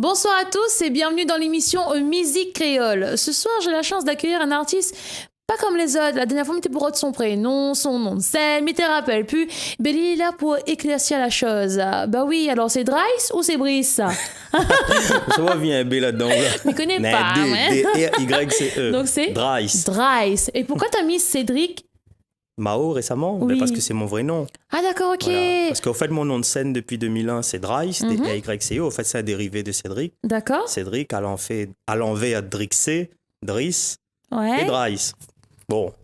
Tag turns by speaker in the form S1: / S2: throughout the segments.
S1: Bonsoir à tous et bienvenue dans l'émission Musique Créole. Ce soir, j'ai la chance d'accueillir un artiste pas comme les autres. La dernière fois, m'était pour son prénom, son nom de scène, mais te rappelle plus. Ben, il est là pour éclaircir la chose. Bah oui, alors c'est Dryce ou c'est Brice?
S2: Ça va bien B là-dedans. Là.
S1: Je ne connais pas.
S2: D-R-Y-C-E.
S1: Donc c'est
S2: Dryce.
S1: Dryce. Et pourquoi t'as mis Cédric
S2: Mao récemment?
S1: Oui.
S2: Ben parce que c'est mon vrai nom.
S1: Ah d'accord, ok.
S2: Voilà. Parce qu'au fait, mon nom de scène depuis 2001, c'est Dryce, D-R-Y-C-E. Au fait, c'est un dérivé de Cédric.
S1: D'accord.
S2: Cédric, à l'envers, Drixé, Driss
S1: Ouais.
S2: et Dryce. Bon.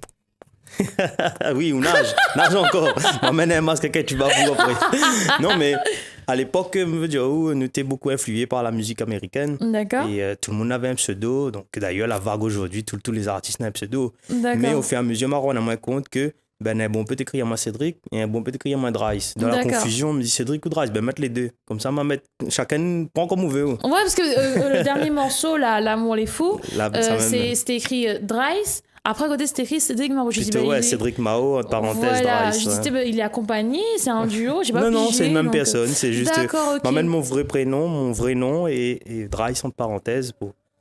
S2: Oui, ou nage encore. M'emmène un masque que tu vas vous après. Non, mais à l'époque, nous étions beaucoup influés par la musique américaine.
S1: D'accord.
S2: Et tout le monde avait un pseudo. Donc, d'ailleurs, la vague aujourd'hui, tous les artistes ont un pseudo.
S1: D'accord.
S2: Mais au fur et à mesure, on a moins compte que un bon peut écrire moi Cédric et un bon peut écrire moi Dryce. Dans la confusion, on me dit Cédric ou Dryce. Ben, mettre les deux. Comme ça, chacun prend comme on veut.
S1: Ouais, parce que le dernier morceau, là, L'amour les fous, c'était écrit Dryce. Après, à côté, c'était écrit Cédric Mao.
S2: Cédric Mao, entre parenthèses,
S1: voilà,
S2: Dryce.
S1: Je disais, il est accompagné, c'est un duo, j'ai pas
S2: Non,
S1: pigé,
S2: c'est une même
S1: donc...
S2: personne. C'est juste.
S1: D'accord, ok.
S2: M'emmène mon vrai prénom, mon vrai nom et Dryce, entre parenthèses.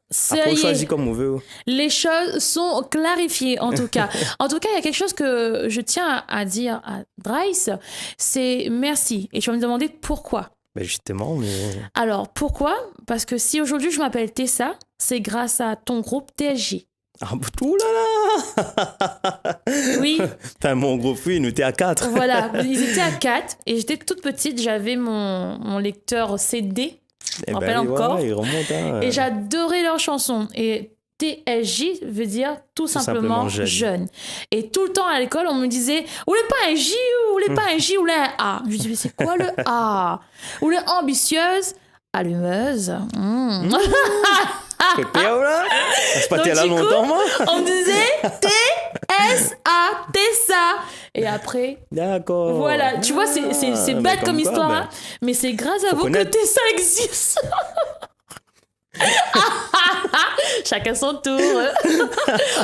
S1: Ça
S2: Après, on
S1: y est.
S2: choisit comme on veut.
S1: Les choses sont clarifiées, en tout cas. En tout cas, il y a quelque chose que je tiens à dire à Dryce, c'est merci. Et tu vas me demander pourquoi.
S2: Ben justement, mais...
S1: Alors, pourquoi? Parce que si aujourd'hui je m'appelle Tessa, c'est grâce à ton groupe TSJ.
S2: Ah, ouh là là.
S1: Oui.
S2: Enfin, mon groupe, oui, nous étions à 4.
S1: Voilà, ils étaient à 4 et j'étais toute petite, j'avais mon lecteur CD, je me rappelle encore,
S2: il remonte, hein.
S1: Et j'adorais leurs chansons. Et TSJ veut dire tout simplement jeune. Et tout le temps à l'école, on me disait « Ou le pas un J, ou le pas un J, ou le un A ». Je dis « Mais c'est quoi le A ?» Ou le ambitieuse, allumeuse.
S2: Pépéo, là. C'est pas là longtemps, moi.
S1: On me disait T-S-A, Tessa. Et après,
S2: d'accord.
S1: Voilà, tu vois, c'est bête comme histoire, hein, mais c'est grâce à vous que Tessa existe. Chacun son tour.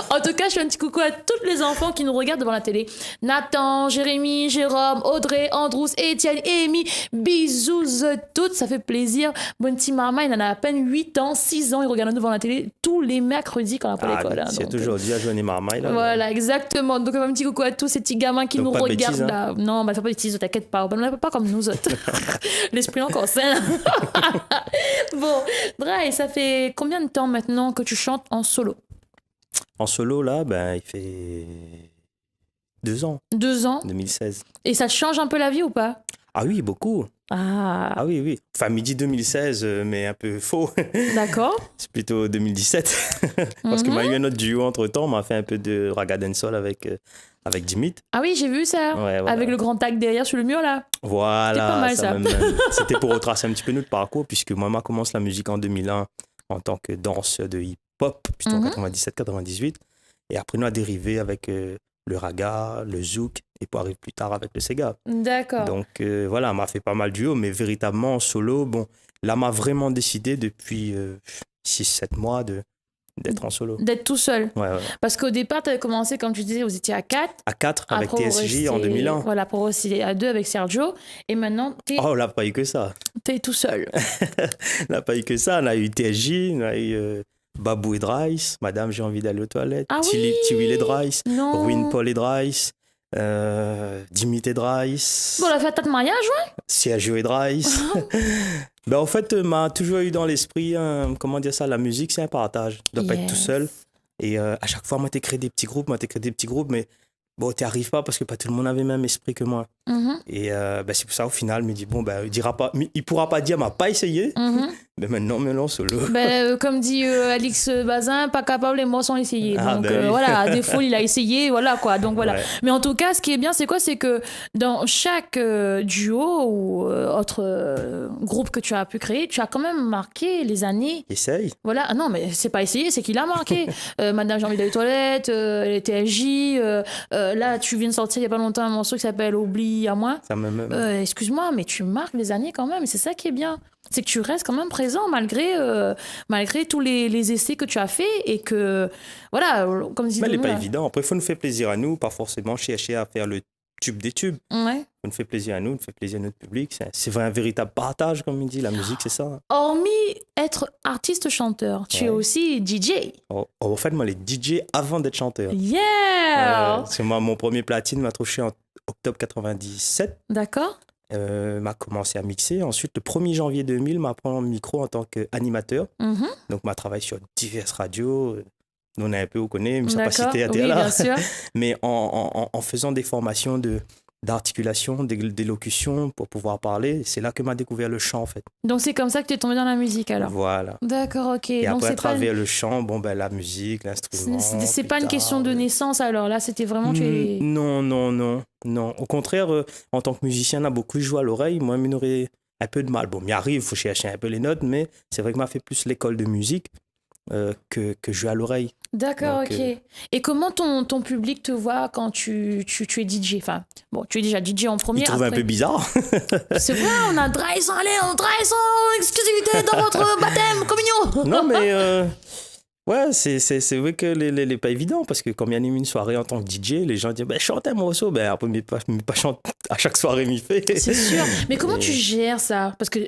S1: En tout cas, je fais un petit coucou à tous les enfants qui nous regardent devant la télé. Nathan, Jérémy, Jérôme, Audrey, Androusse, Étienne, Amy. Bisous toutes, ça fait plaisir. Mon petit Marma, il en a à peine 8 ans, 6 ans. Il regarde devant la télé tous les mercredis quand on après l'école. Hein,
S2: c'est toujours dit à jouer Marma. Là,
S1: voilà, exactement. Donc, un petit coucou à tous ces petits gamins qui nous regardent bêtises, là. Hein. Non, bah, fais pas de bêtises, t'inquiète pas. On n'est pas comme nous autres. L'esprit encore sain. Bon, Dryce, ça fait combien de temps maintenant que tu chantes en solo?
S2: En solo, là, il fait 2 ans.
S1: 2 ans?
S2: 2016.
S1: Et ça te change un peu la vie ou pas?
S2: Ah oui, beaucoup.
S1: Ah
S2: oui. Enfin, midi 2016, mais un peu faux.
S1: D'accord.
S2: C'est plutôt 2017. Parce que m'a eu un autre duo entre-temps. M'a fait un peu de raga dancehall avec Dimit.
S1: Ah oui, j'ai vu ça.
S2: Ouais, voilà.
S1: Avec le grand tag derrière sur le mur, là.
S2: Voilà.
S1: C'était pas mal, ça.
S2: C'était pour retracer un petit peu notre parcours, puisque moi, je commence la musique en 2001 en tant que danseur de hip-hop, plutôt en 97-98. Et après, nous a dérivé avec le raga, le zouk, et pour arriver plus tard avec le Sega.
S1: D'accord.
S2: Donc voilà, m'a fait pas mal de duos, mais véritablement en solo, là, m'a vraiment décidé depuis 6-7 mois d'être en solo.
S1: D'être tout seul.
S2: Ouais.
S1: Parce qu'au départ, tu avais commencé, comme tu disais, vous étiez à 4.
S2: À 4 avec TSJ en 2001.
S1: Voilà, pour aussi à 2 avec Sergio. Et maintenant,
S2: on n'a pas eu que ça.
S1: T'es tout seul.
S2: On n'a pas eu que ça. On a eu TSJ, on a eu Babou et Dryce, Madame, j'ai envie d'aller aux toilettes.
S1: Ah oui.
S2: Tiwi et Dryce.
S1: Non.
S2: Paul et Dryce. Dimit et Dryce.
S1: Bon, la fête de mariage, ouais.
S2: Sergio et Dryce. En fait, m'a toujours eu dans l'esprit, comment dire ça, la musique, c'est un partage. Tu dois pas être tout seul. Et à chaque fois, moi, t'ai créé des petits groupes, mais t'y arrives pas parce que pas tout le monde avait le même esprit que moi. Et c'est pour ça, au final, il me dit, il pourra pas dire, m'a pas essayé. Mais maintenant, solo.
S1: Comme dit Alix Bazin, pas capable, les mots sont essayés. Donc voilà, à défaut, il a essayé, voilà quoi. Donc voilà. Ouais. Mais en tout cas, ce qui est bien, c'est quoi? C'est que dans chaque duo ou autre groupe que tu as pu créer, tu as quand même marqué les années.
S2: Essaye.
S1: Voilà. Ah non, mais c'est pas essayé, c'est qu'il a marqué. Madame, j'ai envie d'aller aux toilettes, les TSJ. Là, tu viens de sortir il y a pas longtemps un morceau qui s'appelle Oublie à moi.
S2: Ça me...
S1: excuse-moi, mais tu marques les années quand même. Et c'est ça qui est bien. C'est que tu restes quand même présent malgré tous les essais que tu as fait et que, voilà, comme disait...
S2: Mais elle n'est pas évident. Après, il faut nous faire plaisir à nous, pas forcément chercher à faire le tube des tubes.
S1: Ouais.
S2: Ça nous fait plaisir à nous, ça nous fait plaisir à notre public. C'est un véritable partage, comme il dit. La musique, c'est ça.
S1: Hormis être artiste-chanteur, tu es aussi DJ.
S2: En fait, moi, les DJ avant d'être chanteur.
S1: Yeah!
S2: C'est moi, mon premier platine m'a touché en octobre 97.
S1: D'accord.
S2: M'a commencé à mixer. Ensuite, le 1er janvier 2000, m'a pris en micro en tant qu'animateur. Donc, m'a travaillé sur diverses radios. On a un peu, on connaît, mais ça n'a pas cité à
S1: oui,
S2: là.
S1: bien sûr.
S2: Mais en faisant des formations d'articulation, d'élocution pour pouvoir parler, c'est là que m'a découvert le chant, en fait.
S1: Donc, c'est comme ça que tu es tombé dans la musique, alors?
S2: Voilà.
S1: D'accord, ok.
S2: Et
S1: donc,
S2: après, à
S1: c'est
S2: travers le chant, la musique, l'instrument...
S1: C'est pas une question de naissance, alors. Là, c'était vraiment...
S2: Non. Au contraire, en tant que musicien, on a beaucoup joué à l'oreille. Moi, il m'aurait un peu de mal. Bon, m'y arrive, il faut chercher un peu les notes, mais c'est vrai que m'a fait plus l'école de musique que jouer à l'oreille.
S1: D'accord, ok. Et comment ton public te voit quand tu es DJ? Enfin, bon, tu es déjà DJ en premier.
S2: Il trouve un peu bizarre.
S1: C'est vrai, on a Dry sans exclusivité dans votre baptême, communion.
S2: Non, mais ouais, c'est vrai que les pas évident parce que quand il anime une soirée en tant que DJ, les gens disent chante un morceau, après mais pas chante à chaque soirée m'y fait.
S1: C'est sûr. Mais comment tu gères ça? Parce que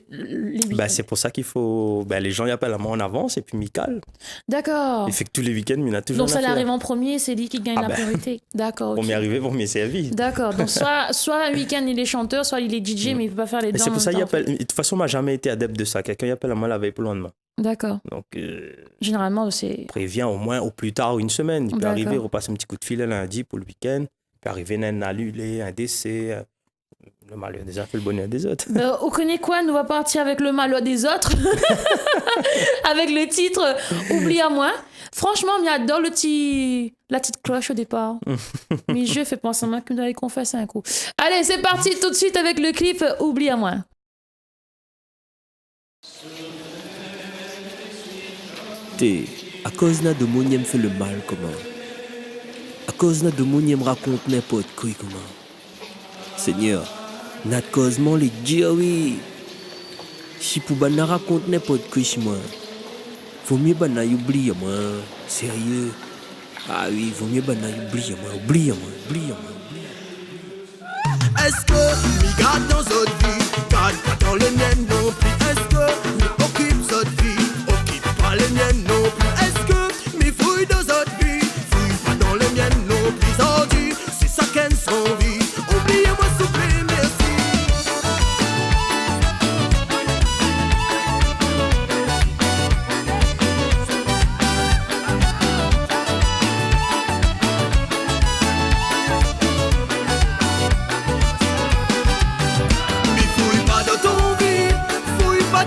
S2: c'est pour ça qu'il faut les gens y appellent à moi en avance et puis m'y calent.
S1: D'accord.
S2: Il fait que tous les week-ends, il y en a toujours.
S1: Donc ça l'arrive en premier, c'est lui qui gagne la priorité. D'accord. Okay.
S2: Pour m'y arriver, pour m'y servir.
S1: D'accord. Donc soit un week-end il est chanteur, soit il est DJ, mais il peut pas faire les deux.
S2: C'est pour ça qu'il appelle. De toute façon, moi jamais été adepte de ça. Quelqu'un y appelle à moi la veille pour le lendemain.
S1: D'accord.
S2: Donc,
S1: généralement, c'est...
S2: Prévient au moins au plus tard une semaine. Il peut arriver, repasser un petit coup de fil le lundi pour le week-end. Il peut arriver un annulé, un décès. Le malheur des uns fait le bonheur des autres.
S1: On connaît quoi? Nous va partir avec le malheur des autres. Avec le titre Oublie à moi. Franchement, j'adore la petite cloche au départ. Mais je fais penser à moi que nous allons confesser un coup. Allez, c'est parti tout de suite avec le clip Oublie à moi.
S3: À cause de mon me fait le mal comment. À cause de mon me raconte n'importe quoi comment. Seigneur, n'a cause mon les dire oui. Si pour ban raconte n'importe quoi chez moi. Vaut mieux ban oublier moi. Sérieux. Ah oui, vaut mieux ban oublier moi.
S4: Est-ce que m'y garde dans notre vie, garde pas dans les miennes non plus. Est-ce que m'y occupe notre vie, occupe pas les miennes non plus. Est-ce que m'y fouille dans notre vie, fouille pas dans les miennes non plus. Ordi, c'est ça qu'elle s'en vit. Oubliez-moi s'il vous plaît, merci.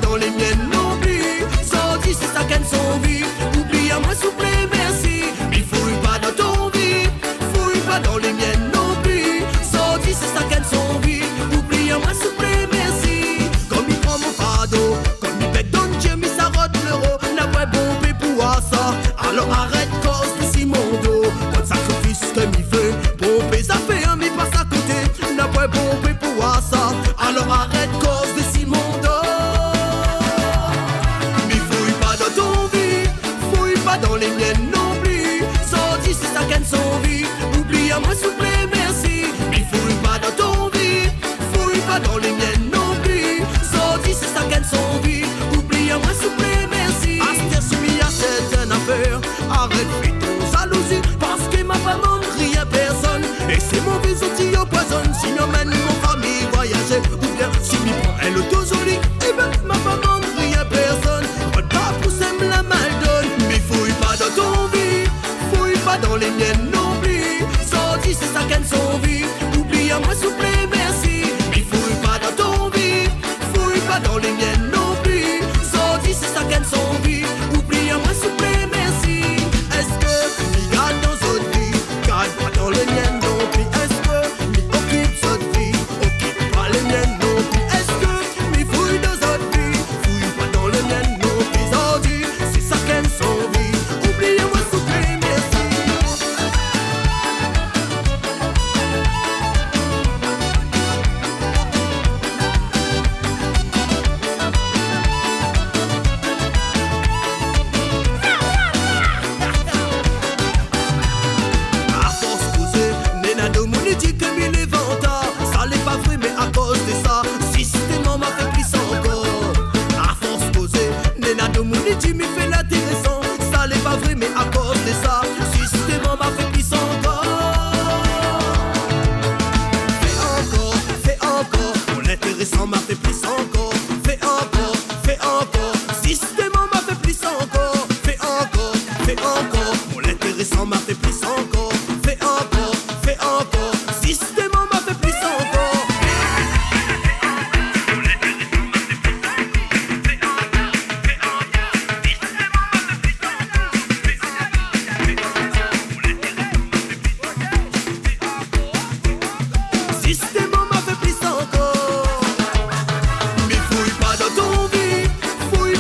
S4: Dans les miennes non plus, sans dire c'est ça qu'elles sont vies. Oublie à moi s'il vous plaît, merci. Mais fouille pas dans ton vie, fouille pas dans les miennes non plus, sans dire c'est ça qu'elles sont vies. Oublie à moi s'il vous plaît, merci. Comme il prend mon fardeau, comme il pète dans Dieu, mais ça rote l'euro. N'a pas bombé pour ça, alors arrête cause de si mon dos. Pas de sacrifice que m'y fait, bomber ça fait un mais passe à côté. N'a pas bombé pour ça, alors arrête cause de si mon dos. Dans les miennes non plus, sans dire c'est ça qu'elles sont vie. Oublie à moi s'il vous plaît, merci. Mais fouille pas dans ton vie, fouille pas dans les miennes non plus, sans dire c'est ça qu'elles sont vie. Oublie à moi s'il vous plaît, merci. Aster soumis à certaines affaires, arrête fais ton jalousie, parce que ma femme crie à personne. Et c'est mon visage qui empoisonne, si m'emmène mon famille voyager, ou bien si m'y prend elle auto jolie, et ben ma femme crie à personne. On pas pousser me la mal donne. Fouille pas dans ton vie, fouille pas dans les miennes non plus, sans dire c'est ça qu'elles sont vie. Oublie à moi s'il vous plaît, merci. Mais fouille pas dans ton vie, fouille pas dans les miennes non plus, sans dire c'est ça qu'elles sont vie. Oublie à moi s'il vous plaît, merci. Est-ce que m'y garde dans notre vie, garde pas dans les miennes non plus. Est-ce que m'y occupe notre vie, occupe pas les miennes non plus. Est-ce que m'y fouille dans notre vie, fouille pas dans les miennes non plus, sans dire c'est ça qu'elles sont.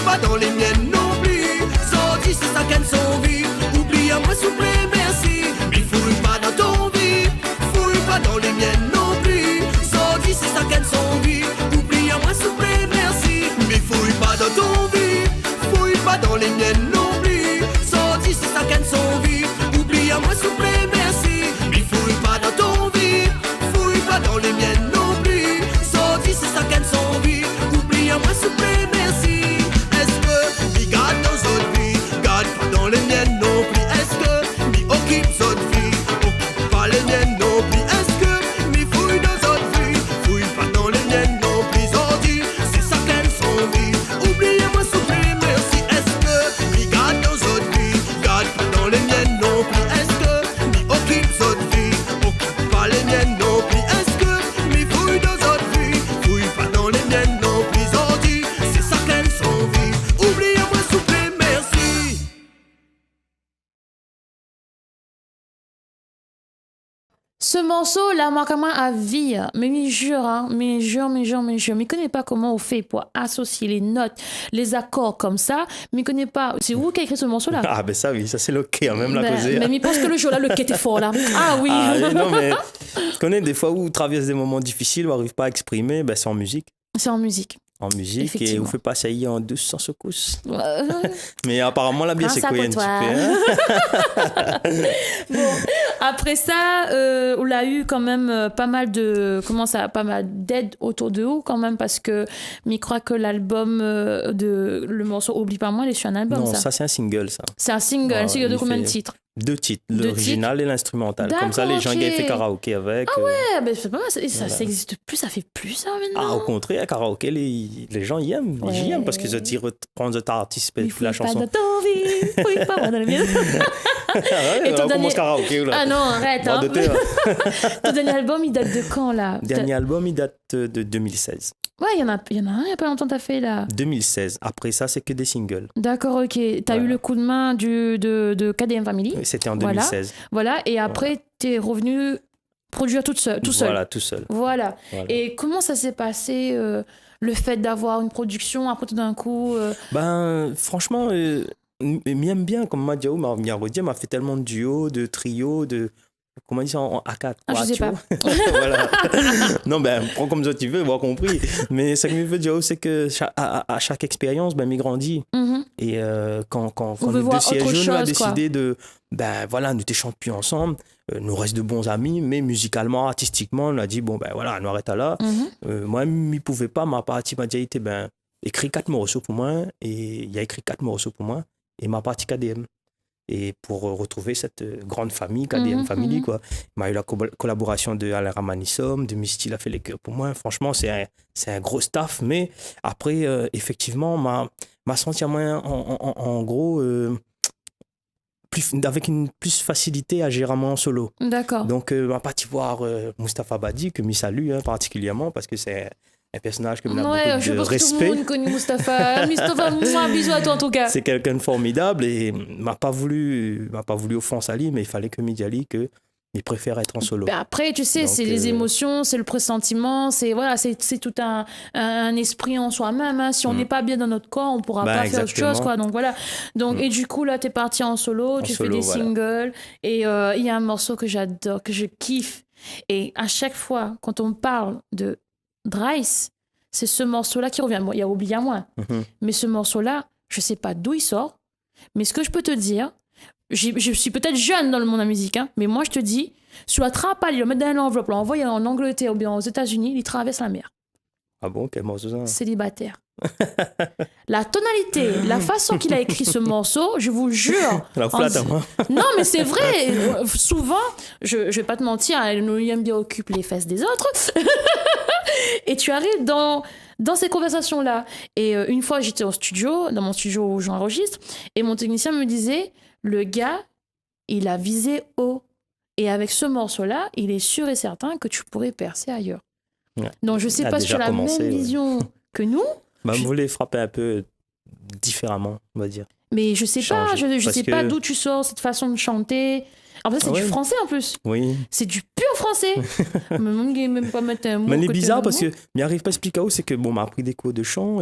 S4: pas dans les miennes non plus. Sorti, c'est ça qu'elle sont vie. Oublie à moi, s'il vous plaît, merci. Mais fouille pas dans ton vie, fouille pas dans les miennes non plus. Sorti, c'est ça qu'elle sont vie. Oublie à moi, s'il vous plaît, merci. Mais fouille pas dans ton vie, fouille pas dans les miennes non plus. Sorti, c'est ça qu'elle sont vie. Oublie à moi, s'il vous plaît, merci. Mais fouille pas dans ton vie, fouille pas dans les miennes non plus. Sorti, c'est ça qu'elle sont vie. Oublie à moi, s'il vous plaît, merci. Est-ce que mi garde dans notre vie, garde pas dans les miennes non plus. Est-ce que mi occupe notre vie, occupe pas les miennes non plus. Est-ce que mi fouille dans notre vie, fouille pas dans les miennes non plus. Sorti, c'est ça qu'elles sont vie. Oublie à moi, s'il vous plaît, merci. Est-ce que mi garde dans notre vie, garde pas dans les miennes non plus. Est-ce que mi occupe notre vie, occupe pas les miennes non plus. Est-ce que mi fouille dans notre vie, fouille pas dans les miennes non plus. Sorti, c'est ça qu'elles sont vie. Oublie à moi, s'il vous plaît, merci.
S1: Ce morceau là marque moi à vie, mais je jure, hein, mais je connais pas comment on fait pour associer les notes, les accords comme ça, mais je connais pas. C'est vous qui a écrit ce morceau là?
S2: Ah ben ça oui, ça c'est le quai, même la causée.
S1: Mais je pense que le jour là, le quai était fort là. Ah oui.
S2: Ah, oui, non mais tu connais des fois où on traverse des moments difficiles, où on n'arrive pas à exprimer, ben c'est en musique.
S1: C'est en musique.
S2: En musique et
S1: Effectivement.
S2: on fait pas ça en 200 secousses. Mais apparemment la bière c'est
S1: Grâce à
S2: quoi un
S1: toi.
S2: petit peu. Hein?
S1: Bon, après ça, on a eu quand même pas mal d'aide autour de nous quand même parce que je crois que l'album le morceau Oublie pas moi, il est sur un album.
S2: Non, ça c'est un single ça.
S1: C'est un single,
S2: Ouais,
S1: un single de
S2: il
S1: combien de
S2: fait-
S1: titres?
S2: 2 titres,
S1: Deux
S2: l'original et l'instrumental. Comme ça
S1: D'accord,
S2: les gens
S1: ok.
S2: qui avaient fait karaoké avec.
S1: Ouais, ben c'est pas mal, ça existe plus, ça fait plus ça maintenant.
S2: Ah, au contraire, karaoké, les gens y aiment.
S1: Ouais.
S2: J'y aime parce que je dis reprendre cet artiste
S1: Il
S2: puis
S1: faut
S2: la
S1: pas
S2: chanson.
S1: de ton vie, faut pas moi dans le mien.
S2: Ah ouais,
S1: Et ton
S2: on commence
S1: dernier-
S2: karaoké là.
S1: Ah non, arrête.
S2: Bon,
S1: Hein.
S2: de terre.
S1: Ton dernier album, il date de quand là?
S2: Dernier album, il date de 2016.
S1: Ouais, il y en a un, il y a pas longtemps t'as fait là.
S2: 2016. Après ça, c'est que des singles.
S1: D'accord, ok. T'as eu le coup de main de KDM Family.
S2: C'était en
S1: Voilà.
S2: 2016.
S1: Voilà, et après, t'es revenu produire tout seul.
S2: Voilà, tout seul.
S1: Voilà.
S2: Voilà.
S1: Et comment ça s'est passé, le fait d'avoir une production, après tout d'un coup
S2: Ben, franchement, m'aime bien, comme Madiaou m'a fait tellement de duos, de trios, de. Comment on dit ça en A4?
S1: Ah, je sais pas.
S2: Voilà. Non, ben, prends comme ça tu veux, avoir compris. Mais ce que je veux dire, c'est que à chaque expérience, ben, m'y grandit.
S1: Mhm.
S2: Et quand
S1: veut
S2: le
S1: voir
S2: dossier
S1: autre
S2: jaune a
S1: chose, quoi.
S2: décidé de. Ben voilà, nous étions champions ensemble, nous reste de bons amis, mais musicalement, artistiquement, on a dit, bon, ben voilà, nous arrêtons là.
S1: Mhm.
S2: Moi, je ne pouvais pas, ma partie m'a dit, ben, écrit 4 morceaux pour moi, et il a écrit 4 morceaux pour moi, et ma partie KDM. Et pour retrouver cette grande famille, KDM Family, quoi. Il m'a eu la collaboration de Alain Ramanissom, de Misty, il a fait les chœurs pour moi. Franchement, c'est un gros staff, mais après, effectivement, m'a senti à moi, en gros, avec une plus facilité à gérer moi en solo.
S1: D'accord.
S2: Donc, m'a parti voir Mustapha Badi, que je salue particulièrement, parce que c'est un personnage que m'a
S1: Ouais,
S2: beaucoup
S1: je
S2: de
S1: pense que tout le
S2: respect.
S1: monde connaît Mustapha. Mustapha, un bisou à toi en tout cas.
S2: C'est quelqu'un de formidable et m'a pas voulu offenser à lui, mais il fallait que Midjali que il préfère être en solo.
S1: Ben après, tu sais,
S2: Donc,
S1: c'est les émotions, c'est le pressentiment, c'est voilà, c'est tout un esprit en soi-même. Hein. Si on n'est pas bien dans notre corps, on pourra pas faire autre chose, quoi. Donc voilà. Donc et du coup là, t'es parti en solo, tu fais des singles et il y a un morceau que j'adore, que je kiffe. Et à chaque fois, quand on parle de Dries, c'est ce morceau-là qui revient. Bon, il y a Oublie à moi, mais ce morceau-là, je sais pas d'où il sort, mais ce que je peux te dire. Je suis peut-être jeune dans le monde de la musique, hein, mais moi je te dis, sur la trappe, il le met dans l'enveloppe, l'envoie en Angleterre ou bien aux États-Unis, il traverse la mer.
S2: Ah bon, quel morceau ça?
S1: Célibataire. La tonalité, la façon qu'il a écrit ce morceau, je vous jure.
S2: La flatte à moi.
S1: Non, mais c'est vrai. Souvent, je vais pas te mentir, nous aime bien occuper les fesses des autres. Et tu arrives dans ces conversations-là. Et une fois, j'étais au studio, dans mon studio où j'enregistre, et mon technicien me disait, le gars, il a visé haut. Et avec ce morceau-là, il est sûr et certain que tu pourrais percer ailleurs. Ouais. Donc, je sais pas si tu as la même vision que nous.
S2: Bah, je voulais frapper un peu différemment, on va dire.
S1: Mais je sais pas, je sais pas d'où tu sors cette façon de chanter. En fait, c'est
S2: Ah ouais.
S1: du français en plus.
S2: Oui.
S1: C'est du pur français. Mais même pas mettre un mot.
S2: Mais elle est
S1: côté
S2: bizarre
S1: d'un
S2: parce
S1: mot.
S2: que m'arrive pas à expliquer où c'est que bon, m'a appris des cours de chant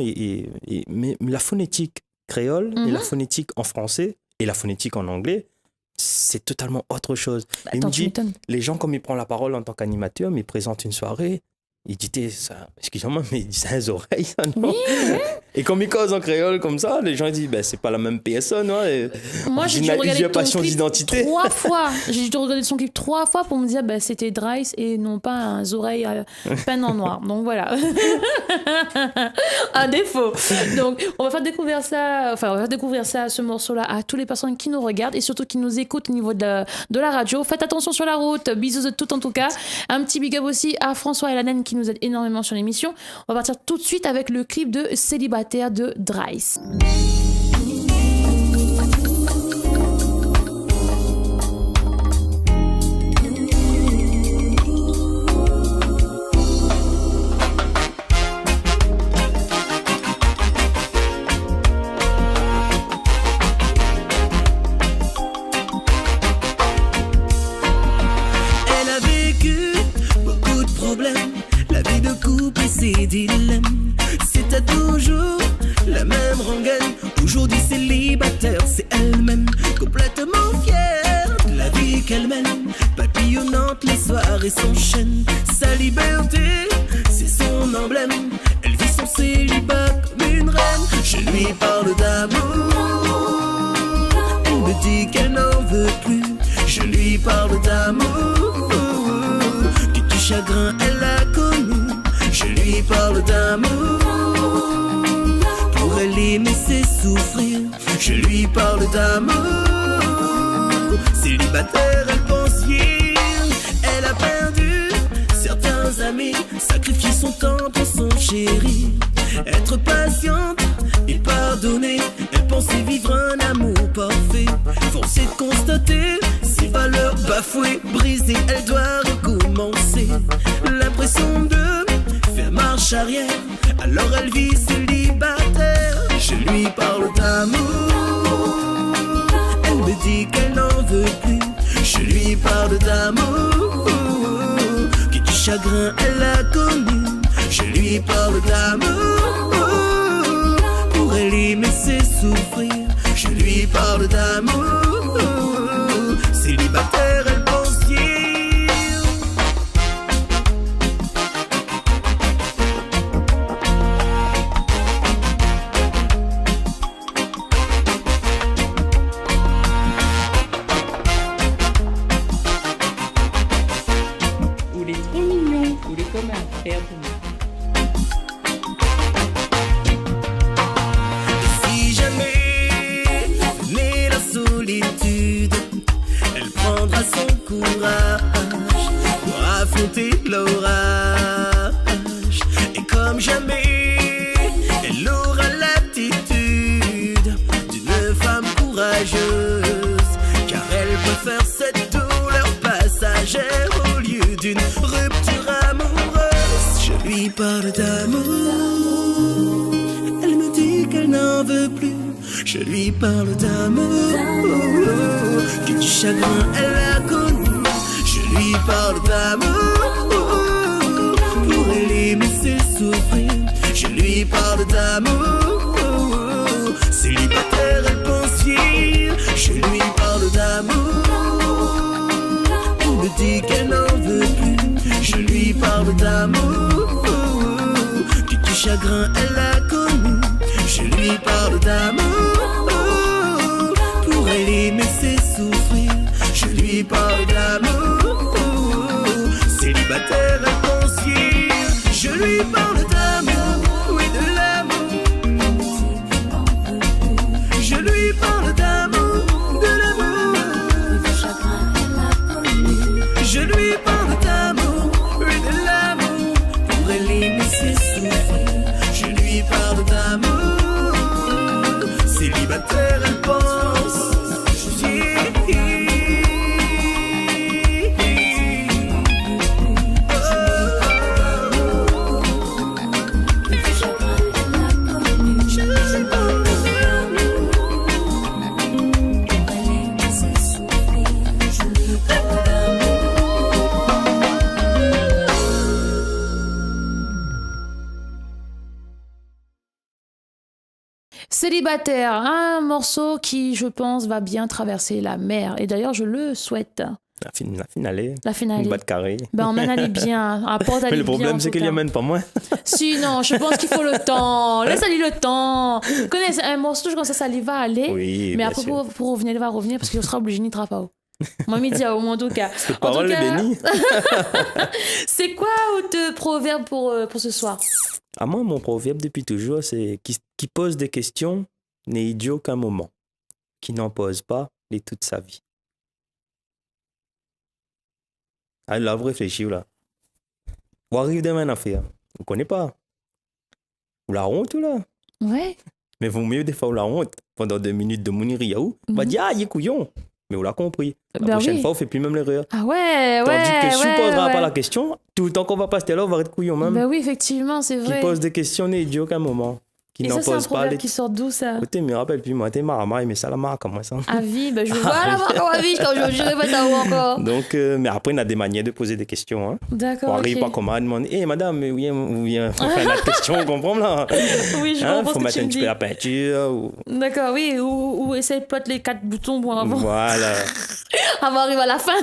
S2: mais la phonétique créole et la phonétique en français et la phonétique en anglais, c'est totalement autre chose. Il
S1: Attends,
S2: me
S1: tu
S2: dit,
S1: m'étonnes.
S2: les gens, comme il prend la parole en tant qu'animateur, mais il présente une soirée, il dit, ça, excusez-moi, mais il dit ça aux oreilles, ça, non? Et comme il cause en créole comme ça, les gens ils disent, ben, c'est pas la même personne, hein, et
S1: Moi, j'ai dû regarder ton
S2: usurpation
S1: clip
S2: d'identité.
S1: 3 fois. J'ai dû regarder son clip 3 fois pour me dire bah, c'était Dries et non pas un oreilles peintes en noir. Donc voilà. Un défaut. Donc on va faire découvrir ça, ce morceau-là à toutes les personnes qui nous regardent et surtout qui nous écoutent au niveau de la radio. Faites attention sur la route. Bisous de tout en tout cas. Un petit big up aussi à François et la naine qui nous aident énormément sur l'émission. On va partir tout de suite avec le clip de Célibataire de Dries.
S4: Elle a vécu beaucoup de problèmes, la vie de couple et ses dilemmes. C'était toujours la même rengaine. Aujourd'hui célibataire, c'est elle-même, complètement fière de la vie qu'elle mène. Papillonnante, les soirées s'enchaînent. Sa liberté, c'est son emblème. Elle vit son célibat comme une reine. Je lui parle d'amour, elle me dit qu'elle n'en veut plus. Je lui parle d'amour, que du chagrin elle a connu. Je lui parle d'amour, pour elle aimer c'est souffrir. Je lui parle d'amour, célibataire elle pense vivre. Elle a perdu certains amis, sacrifié son temps pour son chéri. Être patiente et pardonner, elle pensait vivre un amour parfait. Forcée de constater ses valeurs bafouées, brisées, elle doit recommencer. L'impression de faire marche arrière, alors elle vit célibataire. Je lui parle d'amour, elle me dit qu'elle n'en veut plus. Je lui parle d'amour, que du chagrin elle a connu. Je lui parle d'amour, pour elle aimer c'est souffrir. Je lui parle d'amour, célibataire elle pense vivre.
S5: Il est trop mignon, il est comme un frère pour moi.
S4: Si jamais naît la solitude, elle prendra son courage pour affronter l'orage. Et comme jamais, elle aura l'attitude d'une femme courageuse, car elle préfère cette douleur passagère au lieu d'une rupture amoureuse. Je lui parle d'amour, elle me dit qu'elle n'en veut plus. Je lui parle d'amour, que du chagrin elle a connu. Je lui parle d'amour, pour elle aimer c'est souffrir. Je lui parle d'amour, célibataire elle pense vivre. Je lui parle d'amour, elle me dit qu'elle n'en veut plus. Je lui parle d'amour, que du chagrin elle a connu. Je lui parle d'amour, pour elle aimer c'est souffrir. Je lui parle d'amour, célibataire elle pense vivre. Je lui parle d'amour, oui de l'amour. Je lui parle d'amour, de l'amour. Je lui parle d'amour, oui de l'amour. Pour elle aimer c'est souffrir. Je lui parle d'amour, célibataire elle pense.
S1: Célibataire, un morceau qui, je pense, va bien traverser la mer. Et d'ailleurs, je le souhaite.
S2: La finale.
S1: La finale.
S2: Une boîte carrée.
S1: Ben, on en allait bien. À Porte,
S2: Mais
S1: allait
S2: le
S1: bien,
S2: problème,
S1: en
S2: c'est
S1: tout
S2: qu'il n'y
S1: cas.
S2: amène pas moins.
S1: Si, non, je pense qu'il faut le temps. Laisse-lui le temps. Tu connais, c'est un morceau comme ça lui va aller.
S2: Oui,
S1: mais
S2: bien
S1: après,
S2: sûr.
S1: pour revenir, il va revenir parce qu'il sera obligé de pas. Moi, me dit au moins, en tout cas.
S2: Cette
S1: En tout
S2: parole est
S1: cas,
S2: bénie.
S1: c'est quoi votre proverbe pour ce soir?
S2: À moi, mon proverbe depuis toujours, c'est qui pose des questions n'est idiot qu'un moment. Qui n'en pose pas l'est toute sa vie. Ah, là, vous réfléchissez, là. Où arrive demain une affaire? Vous ne connaissez pas. Ou la honte, ou là?
S1: Ouais.
S2: Mais vaut mieux des fois ou la honte. Pendant 2 minutes de mouniria, on va dire, ah, il est couillon. Mais on l'a compris. La
S1: Ben
S2: prochaine
S1: oui.
S2: fois, on ne fait plus même l'erreur.
S1: Ah ouais,
S2: Tandis
S1: ouais.
S2: que si on ne posera
S1: ouais.
S2: pas la question, tout le temps qu'on va passer là, on va être couillon même.
S1: Ben oui, effectivement, c'est
S2: Qui
S1: vrai.
S2: pose des questions n'est idiot qu'un moment. Qui
S1: Et
S2: n'en
S1: ça, c'est un
S2: pose pas
S1: proverbe
S2: les...
S1: qui sort d'où, ça?
S2: Écoutez, me rappelle plus, moi, t'es maramaille, mais ça la marque, moi, ça.
S1: À vie, ben je vois la marque à vie quand je dirais pas ta encore.
S2: Donc, mais après, on a des manières de poser des questions. Hein.
S1: D'accord.
S2: On
S1: ok.
S2: arrive pas comme à demander, hé madame, mais oui, on fait une autre question, on comprend là.
S1: Oui, je
S2: Hein,
S1: comprends
S2: faut
S1: ce que
S2: mettre
S1: tu
S2: un
S1: me
S2: petit peu
S1: dis.
S2: la peinture. Ou...
S1: D'accord, oui, ou essaye de plotter les 4 boutons pour avant
S2: Voilà.
S1: arriver à la fin.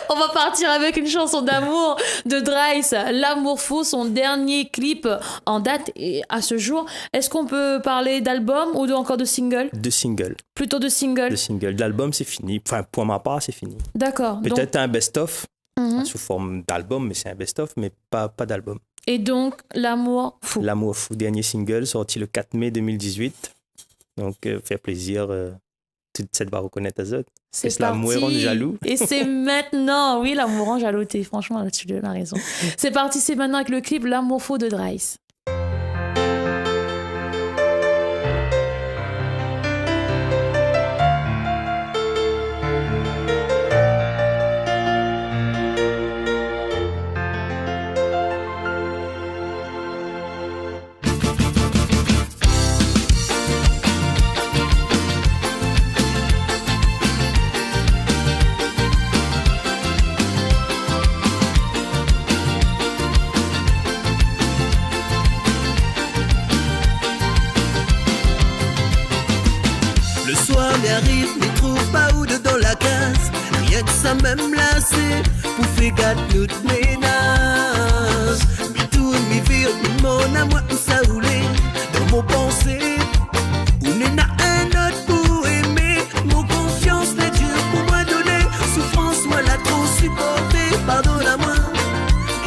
S1: On va partir avec une chanson d'amour de Dryce, L'amour fou, son dernier clip en date et à ce jour. Est-ce qu'on peut parler d'album ou encore de single?
S2: De single.
S1: Plutôt de single.
S2: Le single. L'album, c'est fini. Enfin, pour ma part, c'est fini.
S1: D'accord. Donc,
S2: Peut-être un best-of,
S1: mhm.
S2: sous forme d'album, mais c'est un best-of, mais pas d'album.
S1: Et donc, L'amour fou.
S2: L'amour fou, dernier single, sorti le 4 mai 2018. Donc, faire plaisir. Toute cette va reconnaître à autres.
S1: C'est
S2: Est-ce l'amour
S1: parti.
S2: rend jaloux?
S1: Et c'est maintenant. Oui, l'amour rend jaloux. Franchement, là, tu as raison. C'est parti, c'est maintenant avec le clip L'amour faux de Dryce.
S4: Le soir m'arrive, m'y trouve pas où dedans la case. Rien que ça même lassé, pour faire gâte notre ménage. M'y tourne, m'y vire, m'y mon à moi où ça roulait. Dans mon pensée, où n'est n'a un autre pour aimer. Mon confiance n'est dur pour moi donner. Souffrance, moi l'a trop supporté, pardonne à moi.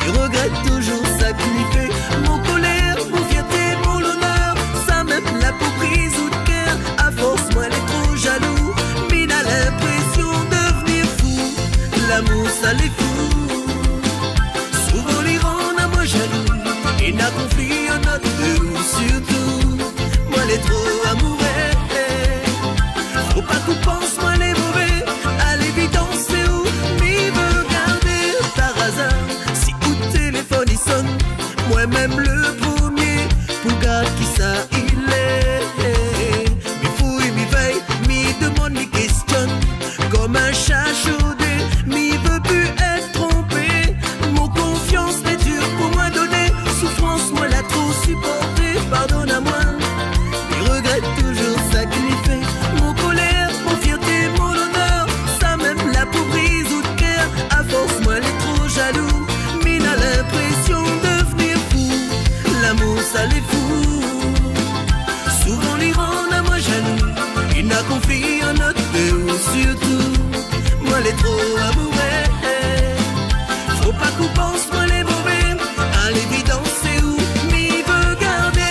S4: Et regrette toujours ça qui m'y fait. Mon colère, mon fierté, mon honneur. Ça même la peau prise ou de cœur. À force, moi elle est trop jaloux. Mine a l'impression de devenir fou. L'amour ça les fout. Souvent les rend à moi jaloux. Et n'a conflit en notre deux surtout. Moi elle est trop amoureux. Faut pas qu'on pense moi les mauvais. À l'évidence c'est où m'y veut garder par hasard. Si au téléphone il sonne, moi-même le premier. Pour garder qui ça il est. M'y fouille, m'y veille, m'y demande, m'y questionne. Comme un chat chaudé, m'y veut plus être trompé. Mon confiance n'est dure pour moi donner. Souffrance, moi l'a trop supporté, pardonne à moi. Il regrette toujours ça qu'il y fait. Mon colère, mon fierté, mon honneur. Ça même la peau brise ou de cœur. À force, moi elle est trop jaloux. Mine a l'impression de devenir fou. L'amour ça les fout. Souvent les rend à moi jaloux. Il n'a conflit en notre deux surtout. Moi elle est trop amoureux. Faut pas qu'on pense moi les mauvais. À l'évidence c'est où m'y veut garder.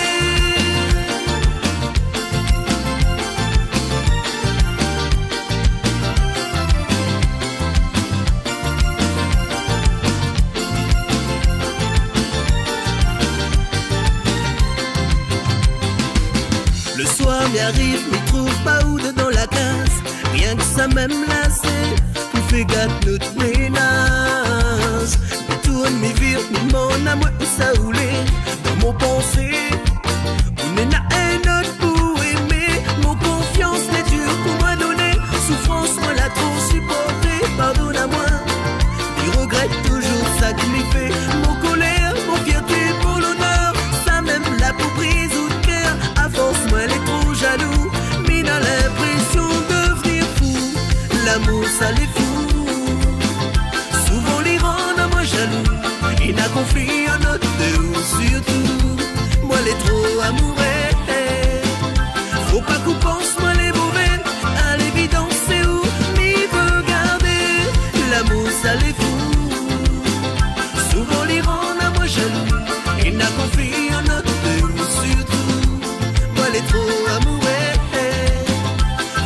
S4: Le soir m'y arrive, m'y trouve pas où dedans la case. Rien que ça même lassé, pour faire gâte notre ménage. M'y tourne, m'y vire, m'y mon à moi où ça roulait. Dans mon pensée, on est n'a un autre pour aimer. Mon confiance n'est dure pour moi donner. Souffrance, moi l'a trop supporté, pardonne à moi. Il regrette toujours ça qu'il m'y fait. Mon colère, mon fierté, mon honneur. Ça même la peau brise ou de cœur. À force, moi confié en notre deux surtout. Moi les trop amoureux. Faut pas qu'on pense moi les mauvais. À l'évidence c'est où m'y veut garder. L'amour ça les fout. Souvent les rend à moi jaloux. Et n'a confié en notre deux surtout. Moi les trop amoureux.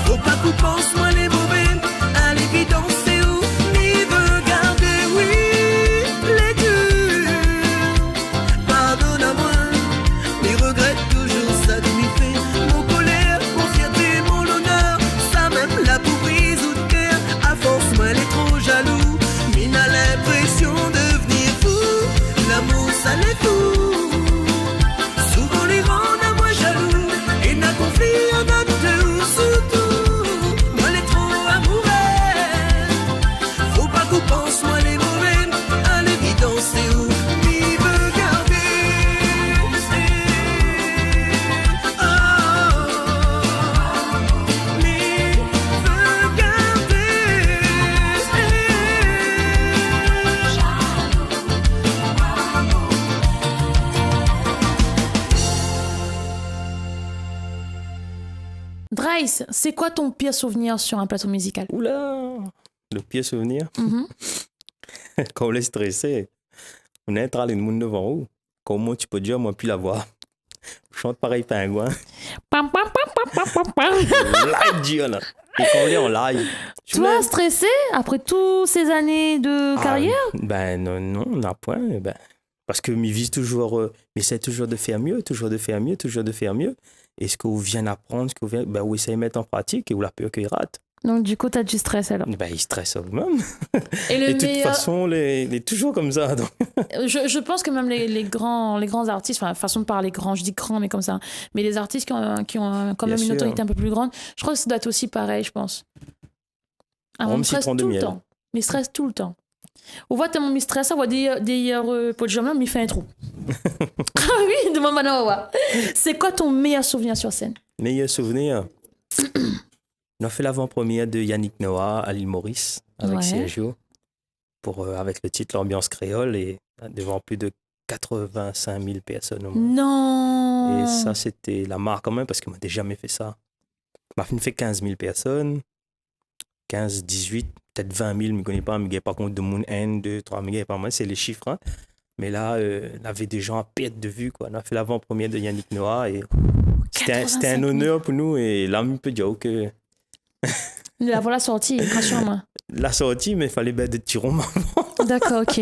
S4: Faut pas qu'on pense moi les mauvais. À l'évidence c'est où m'y veut garder. Oui, les durs. Pardonne-moi. Mais regrette toujours ça de m'y fait. Mon colère, mon fierté, mon honneur. Ça même la pour brise ou de terre. À force moi les trop jaloux. Mine a l'impression de devenir fou. L'amour ça les fout. Souvent les rend à moi jaloux. Et n'a conflit en notre deux surtout. Moi les trop amoureux. Faut pas qu'on pense moi les mauvais. À l'évidence c'est où m'y veut garder. Oh, m'y veut garder.
S1: 'Dries, c'est quoi ton pire souvenir sur un plateau musical?
S2: Oula, le pire souvenir.
S1: Mhm.
S2: Quand on est stressé, on est entré dans le monde devant vous. Comment tu peux dire, moi, puis la voix. Je chante pareil pingouin.
S1: Pam, pam, pam, pam, pam, pam, pam.
S2: Live, Dieu, là. Et quand on est en live.
S1: Toi, stressé après toutes ces années de carrière?
S2: Ben non, on n'a point. Ben, parce que m'y vise toujours, m'essaie toujours de faire mieux, toujours de faire mieux, toujours de faire mieux. Et ce qu'on vient d'apprendre, ce qu'on vient, ben, on essaie de mettre en pratique et on la peur qu'il rate.
S1: Donc, du coup, t'as du stress alors.
S2: Ben, il stresse même.
S1: Et le
S2: Et de toute
S1: meilleur-
S2: façon, il est toujours comme ça. Donc.
S1: Je pense que même les grands artistes, enfin, façon de parler grand, je dis grand, mais comme ça, mais les artistes qui ont quand
S2: Bien
S1: même une
S2: sûr.
S1: autorité un peu plus grande, je crois que ça doit être aussi pareil, je pense. Ah,
S2: On
S1: on
S2: me
S1: stresse
S2: citron de
S1: tout le
S2: miel.
S1: temps. Mais stresse tout le temps. On voit tellement me stresse, on voit des pots de jambes là, mais il fait un trou. Ah oui, demande maintenant, on va. C'est quoi ton meilleur souvenir sur scène?
S2: Meilleur souvenir. On a fait l'avant-première de Yannick Noah à l'île Maurice avec
S1: Ouais.
S2: Sergio avec le titre L'ambiance créole et devant plus de 85 000 personnes au moins.
S1: Non.
S2: Et ça, c'était la marque quand même parce que moi, j'ai jamais fait ça. Ma fin fait 15 000 personnes, 15, 18, peut-être 20 000, je ne connais pas, mais il n'y a pas compte de mon 1, 2, 3 000, pas moi, c'est les chiffres. Hein. Mais là, on avait des gens à perte de vue. Quoi. On a fait l'avant-première de Yannick Noah et c'était
S1: 85
S2: un
S1: 000.
S2: honneur pour nous. Et là, on peut dire que
S1: La voilà sortie, rassure-moi.
S2: la sortie, mais il fallait bien des tirons.
S1: D'accord, ok.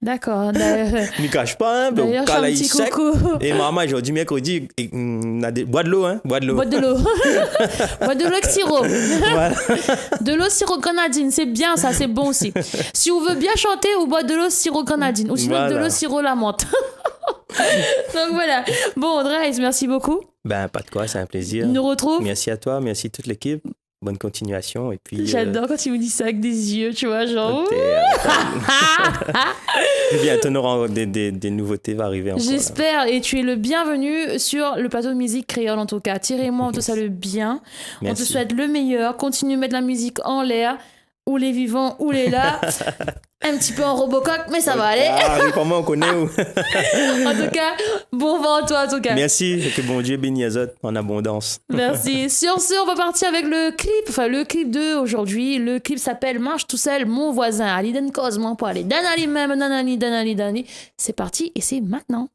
S1: D'accord. D'ailleurs,
S2: Ne cache pas, hein,
S1: je fais un
S2: calaï
S1: petit
S2: sec.
S1: coucou.
S2: Et maman, aujourd'hui, mercredi, on a des bois de l'eau, hein, bois de l'eau.
S1: Boîte de l'eau. Boîte de l'eau avec sirop.
S2: Voilà.
S1: De l'eau sirop grenadine, c'est bien ça, c'est bon aussi. Si on veut bien chanter, on boit de l'eau sirop grenadine. Ou sinon de
S2: Voilà.
S1: l'eau sirop la menthe. Donc voilà. Bon, Dries, merci beaucoup.
S2: Ben, pas de quoi, c'est un plaisir.
S1: On nous retrouve.
S2: Merci à toi, merci à toute l'équipe. Bonne continuation. Et puis,
S1: J'adore quand tu me dis ça avec des yeux, tu vois, genre.
S2: bientôt, on aura des nouveautés va arriver encore.
S1: J'espère, et tu es le bienvenu sur le plateau de musique créole en tout cas. Thierry-moi, on te salue bien. On
S2: Merci.
S1: te souhaite le meilleur. Continue de mettre la musique en l'air, ou les vivants, ou les là. Un petit peu en Robocock, mais ça va aller.
S2: Ah, oui, comment on connaît où?
S1: En tout cas, bon vent à toi en tout cas.
S2: Merci, et que bon Dieu bénisse Azot en abondance.
S1: Merci. Sur ce, on va partir avec le clip 2 aujourd'hui. Le clip s'appelle Marche tout seul, mon voisin. Ali Den cause, moi pour aller. Danali même, danali, danali, danali. C'est parti et c'est maintenant.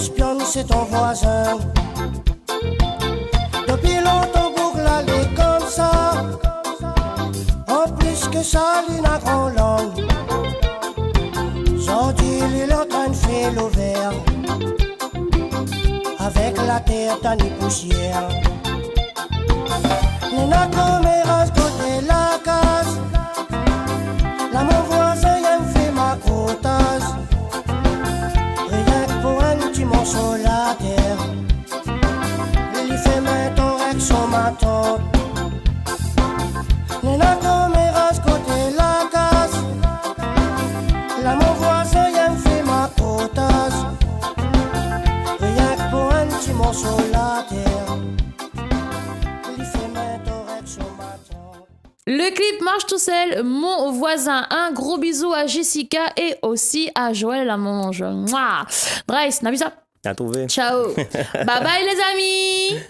S6: espionne, c'est ton voisin. Depuis longtemps, pour l'aller comme ça. En plus que ça, il n'a grand langue. Sorti, il est en train de faire l'ouvert. Avec la terre, t'as ni poussière. Nena caméra côté la case. Là mon voisin il me fait ma crotasse. Rien que pour un petit morceau la terre. Il fait maintenant avec son maton. Nena caméra côté la case. Là mon voisin il me fait ma crotasse. Rien que pour un petit morceau la terre.
S1: Le clip marche tout seul, mon voisin. Un gros bisou à Jessica et aussi à Joël Lamonge. Mouah. Bryce, n'a vu ça?
S2: T'as trouvé?
S1: Ciao. Bye bye les amis.